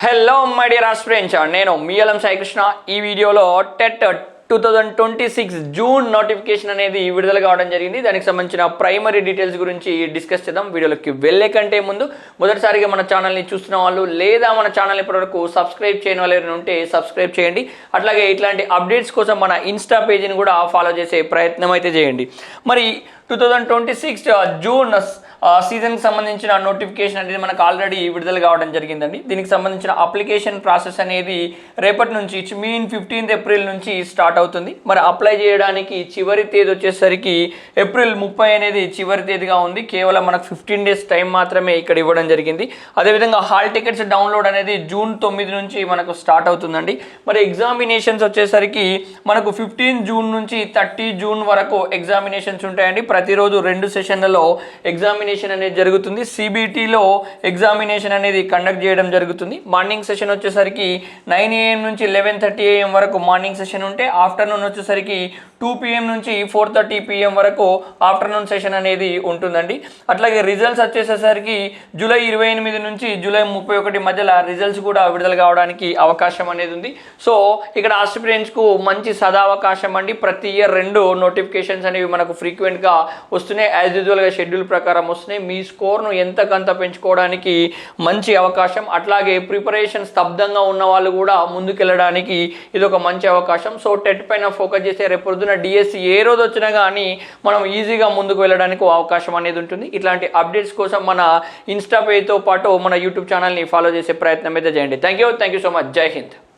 Hello my dear aspirants, నేను మీఎలం సాయికృష్ణ. ఈ వీడియోలో టెట్ 2026 జూన్ నోటిఫికేషన్ అనేది విడుదల కావడం జరిగింది. దానికి సంబంధించిన ప్రైమరీ డీటెయిల్స్ గురించి డిస్కస్ చేద్దాం. వీడియోలోకి వెళ్ళే కంటే ముందు మొదటిసారిగా మన ఛానల్ని చూస్తున్న వాళ్ళు లేదా మన ఛానల్ ఇప్పటివరకు సబ్స్క్రైబ్ చేయని వాళ్ళు ఉంటే సబ్స్క్రైబ్ చేయండి. అట్లాగే ఇట్లాంటి అప్డేట్స్ కోసం మన ఇన్స్టా పేజీని కూడా ఫాలో చేసే ప్రయత్నం అయితే చేయండి. మరి 2026 జూన్ సీజన్కి సంబంధించిన నోటిఫికేషన్ అనేది మనకు ఆల్రెడీ విడుదల కావడం జరిగిందండి. దీనికి సంబంధించిన అప్లికేషన్ ప్రాసెస్ అనేది రేపటి నుంచి మీన్ 15th ఏప్రిల్ నుంచి స్టార్ట్ అవుతుంది. మరి అప్లై చేయడానికి చివరి తేదీ వచ్చేసరికి ఏప్రిల్ 30 అనేది చివరి తేదీగా ఉంది. కేవలం మనకు 15 days టైం మాత్రమే ఇక్కడ ఇవ్వడం జరిగింది. అదేవిధంగా హాల్ టికెట్స్ డౌన్లోడ్ అనేది జూన్ 9 నుంచి మనకు స్టార్ట్ అవుతుందండి. మరి ఎగ్జామినేషన్స్ వచ్చేసరికి మనకు 15 జూన్ నుంచి 30 జూన్ వరకు ఎగ్జామినేషన్స్ ఉంటాయండి. ప్రతిరోజు 2 సెషన్లలో ఎగ్జామినేషన్ అనేది జరుగుతుంది. సిబిటిలో ఎగ్జామినేషన్ అనేది కండక్ట్ చేయడం జరుగుతుంది. మార్నింగ్ సెషన్ వచ్చేసరికి 9 AM నుంచి 11:30 AM వరకు మార్నింగ్ సెషన్ ఉంటే ఆఫ్టర్నూన్ వచ్చేసరికి 2 PM నుంచి 4:30 PM వరకు ఆఫ్టర్నూన్ సెషన్ అనేది ఉంటుందండి. అట్లాగే రిజల్ట్స్ వచ్చేసరికి జూలై 28 నుంచి జూలై 31 మధ్యలో రిజల్ట్స్ కూడా విడుదల కావడానికి అవకాశం అనేది ఉంది. సో ఇక్కడ ఆస్పిరెంట్స్కు మంచి సదావకాశం అండి. ప్రతి ఇయర్ 2 నోటిఫికేషన్స్ అనేవి మనకు ఫ్రీక్వెంట్గా వస్తున్నాయి. యాజ్ యూజువల్గా షెడ్యూల్ ప్రకారం వస్తున్నాయి. మీ స్కోర్ను ఎంతకంత పెంచుకోవడానికి మంచి అవకాశం. అట్లాగే ప్రిపరేషన్ స్తబ్దంగా ఉన్న వాళ్ళు కూడా ముందుకెళ్ళడానికి ఇది ఒక మంచి అవకాశం. సో టెట్ పైన ఫోకస్ చేసే రేపు పొద్దున డిఎస్సి ఏ రోజు వచ్చినా కానీ మనం ఈజీగా ముందుకు వెళ్ళడానికి అవకాశం అనేది ఉంటుంది. ఇట్లాంటి అప్డేట్స్ కోసం మన ఇన్స్టా పేజ్తో పాటు మన యూట్యూబ్ ఛానల్ని ఫాలో చేసే ప్రయత్నం అయితే చేయండి. Thank you so much. జై హింద్.